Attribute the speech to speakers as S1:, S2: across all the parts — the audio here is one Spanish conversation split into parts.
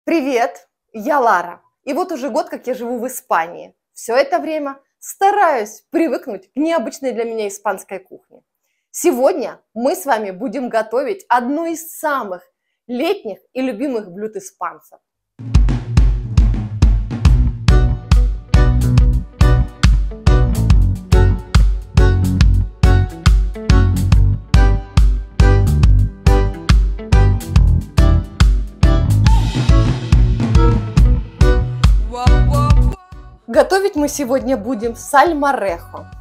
S1: Привет, я Лара. И вот уже год, как я живу в Испании. Все это время стараюсь привыкнуть к необычной для меня испанской кухне. Сегодня мы с вами будем готовить одно из самых летних и любимых блюд испанцев. Готовить мы сегодня будем сальморехо.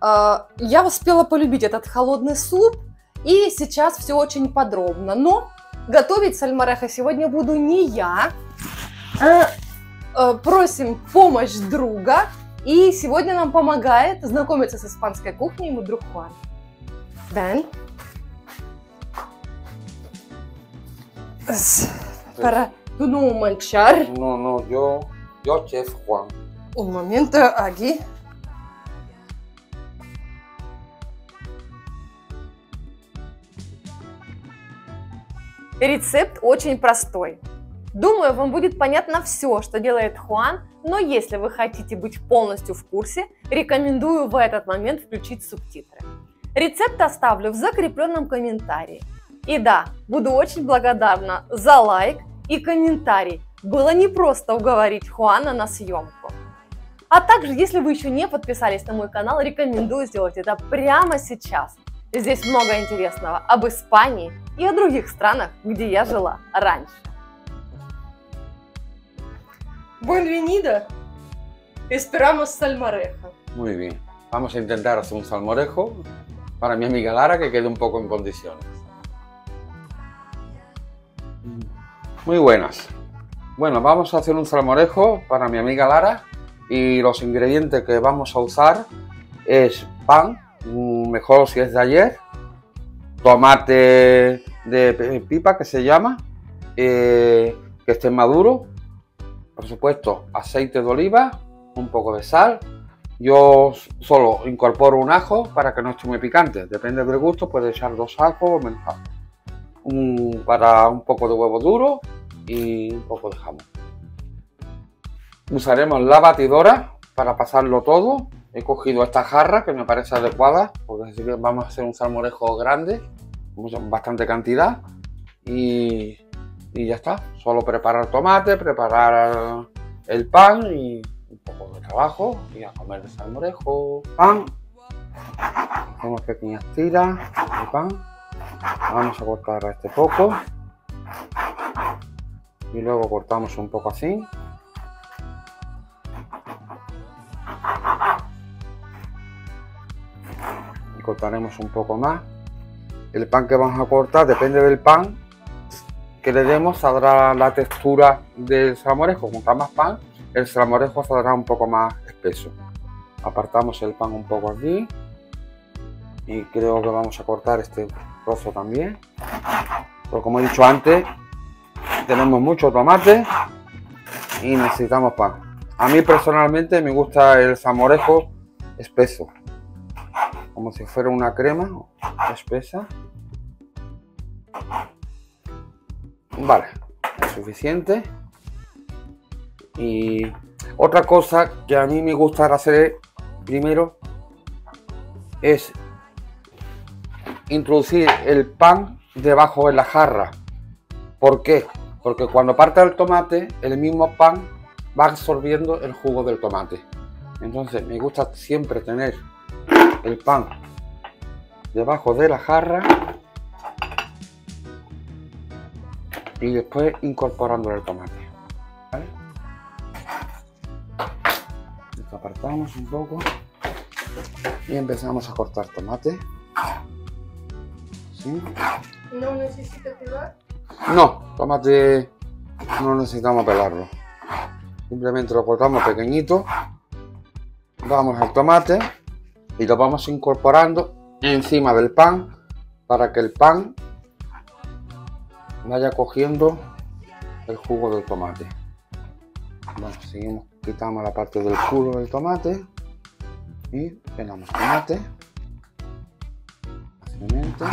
S1: Я успела полюбить этот холодный суп, и сейчас все очень подробно. Но готовить сальморехо сегодня буду не я. Просим помощь друга, и сегодня нам помогает знакомиться с испанской кухней мой друг Хуан. Ven. Para tú no manchar.
S2: No, yo chef Juan.
S1: Un momento, aquí. Рецепт очень простой. Думаю, вам будет понятно все, что делает Хуан, но если вы хотите быть полностью в курсе, рекомендую в этот момент включить субтитры. Рецепт оставлю в закрепленном комментарии. И да, буду очень благодарна за лайк и комментарий. Было непросто уговорить Хуана на съемку. А также, если вы еще не подписались на мой канал, рекомендую сделать это прямо сейчас. Здесь много интересного об Испании и о других странах, где я жила раньше. Bienvenido. Esperamos salmorejo.
S2: Muy bien. Vamos a intentar hacer un salmorejo para mi amiga Lara, que quede un poco en condiciones. Muy buenas. Bueno, vamos a hacer un salmorejo para mi amiga Lara. Y los ingredientes que vamos a usar es pan, mejor si es de ayer, tomate de pipa que se llama, que esté maduro, por supuesto aceite de oliva, un poco de sal. Yo solo incorporo un ajo para que no esté muy picante, depende del gusto, puedes echar 2 ajos o menos ajos. Para un poco de huevo duro y un poco de jamón. Usaremos la batidora para pasarlo todo. He cogido esta jarra que me parece adecuada, porque vamos a hacer un salmorejo grande, bastante cantidad. Y ya está. Solo preparar tomate, preparar el pan y un poco de trabajo. Y a comer el salmorejo. Pan. Hacemos pequeñas tiras de pan. Vamos a cortar este poco. Y luego cortamos un poco así. Cortaremos un poco más. El pan que vamos a cortar, depende del pan que le demos, saldrá la textura del salmorejo. Con más pan, el salmorejo saldrá un poco más espeso. Apartamos el pan un poco aquí y creo que vamos a cortar este trozo también. Pero como he dicho antes, tenemos mucho tomate y necesitamos pan. A mí personalmente me gusta el salmorejo espeso, como si fuera una crema espesa. Vale, es suficiente. Y otra cosa que a mí me gusta hacer primero es introducir el pan debajo de la jarra. ¿Por qué? Porque cuando parte el tomate, el mismo pan va absorbiendo el jugo del tomate. Entonces me gusta siempre tener el pan debajo de la jarra y después incorporando el tomate. ¿Vale? Esto apartamos un poco y empezamos a cortar tomate. ¿Sí?
S1: ¿No necesita pelar?
S2: No, tomate no necesitamos pelarlo. Simplemente lo cortamos pequeñito. Vamos al tomate y lo vamos incorporando encima del pan para que el pan vaya cogiendo el jugo del tomate. Bueno, seguimos, quitamos la parte del culo del tomate y pelamos tomate fácilmente.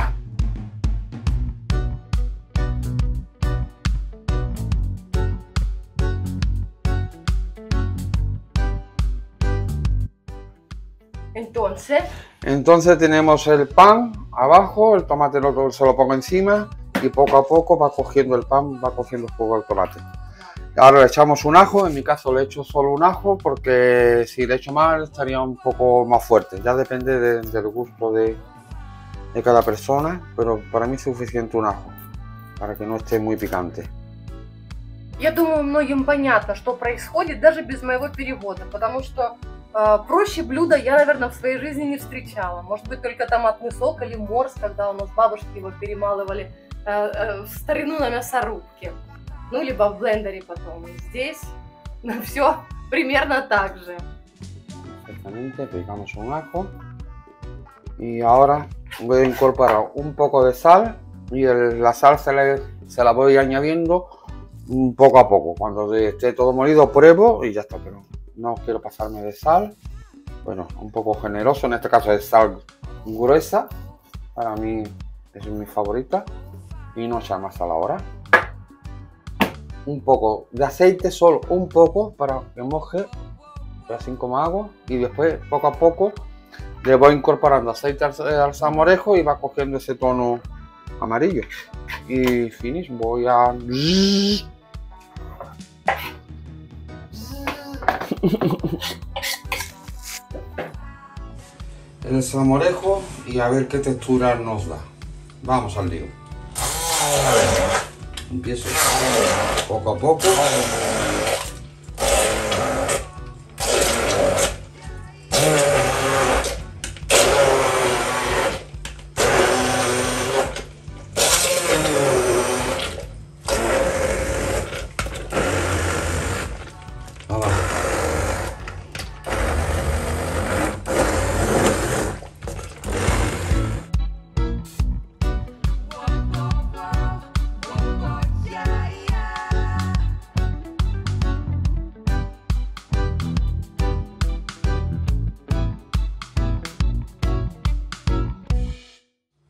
S2: Entonces tenemos el pan abajo, el tomate se lo pongo encima y poco a poco va cogiendo el pan, va cogiendo fuego el tomate. Ahora le echamos un ajo, en mi caso le echo solo un ajo porque si le echo más estaría un poco más fuerte, ya depende del gusto de cada persona, pero para mí es suficiente un ajo, para que no esté muy picante.
S1: Я думаю, многим понятно, что происходит даже без моего перевода, потому что проще блюда я, наверное, в своей жизни не встречала. Может быть, только томатный сок или морс, когда у нас бабушки его перемалывали в старину на мясорубке. Ну, либо в блендере потом. И здесь все примерно так же.
S2: Perfectamente, picamos un ajo. Y ahora voy a incorporar un poco de sal y la sal se la voy añadiendo poco a poco. Cuando esté todo molido pruebo y ya está, pero no quiero pasarme de sal. Bueno, un poco generoso, en este caso es sal gruesa, para mí es mi favorita. Y no echar más sal ahora. Un poco de aceite, solo un poco para que moje, así como hago. Y después poco a poco le voy incorporando aceite al salmorejo y va cogiendo ese tono amarillo. Y finish, voy a... el salmorejo y a ver qué textura nos da. Vamos al lío. Empiezo poco a poco.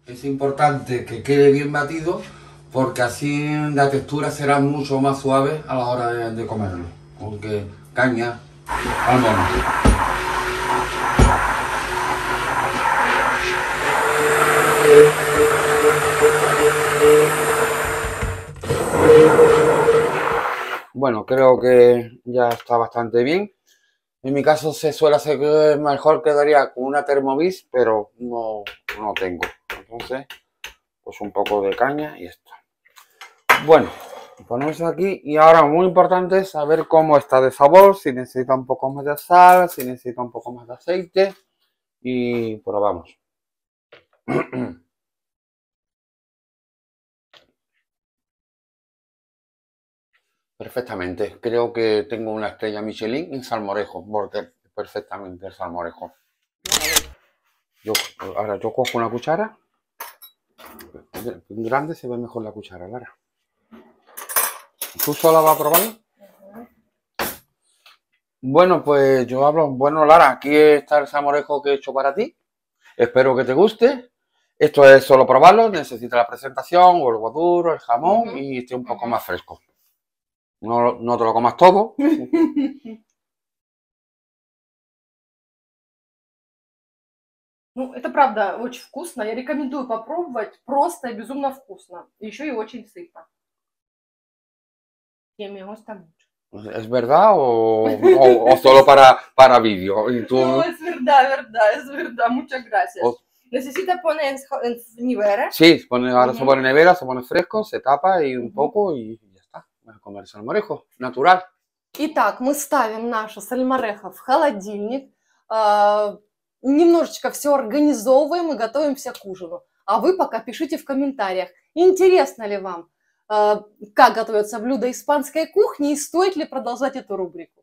S2: Es importante que quede bien batido porque así la textura será mucho más suave a la hora de comerlo. Aunque caña al mono. Bueno, creo que ya está bastante bien. En mi caso se suele hacer que mejor quedaría con una Thermomix, pero no tengo. Entonces, pues un poco de caña y esto. Bueno, ponemos aquí y ahora muy importante saber cómo está de sabor, si necesita un poco más de sal, si necesita un poco más de aceite y probamos. Perfectamente, creo que tengo una estrella Michelin en salmorejo, porque perfectamente el salmorejo. Ahora yo cojo una cuchara. Grande se ve mejor la cuchara, Lara. ¿Tú sola vas a probarlo? Bueno, pues yo hablo. Bueno, Lara, aquí está el salmorejo que he hecho para ti. Espero que te guste. Esto es solo probarlo. Necesita la presentación, o el huevo duro, el jamón y esté un poco más fresco. No te lo comas todo.
S1: Ну, это правда очень вкусно. Я рекомендую попробовать. Просто и безумно вкусно. Еще и очень сытно. ¿Qué me gusta mucho?
S2: ¿Es verdad o solo para vídeo?
S1: No, es verdad. Muchas gracias. Necesita poner en nevera.
S2: Sí, ahora se pone en nevera, se pone fresco, se tapa y un poco y ya está. Voy a comer salmorejo natural.
S1: Итак, мы ставим наше сальморехо в холодильник. Немножечко все организовываем и готовимся к ужину. А вы пока пишите в комментариях, интересно ли вам, как готовятся блюда испанской кухни и стоит ли продолжать эту рубрику.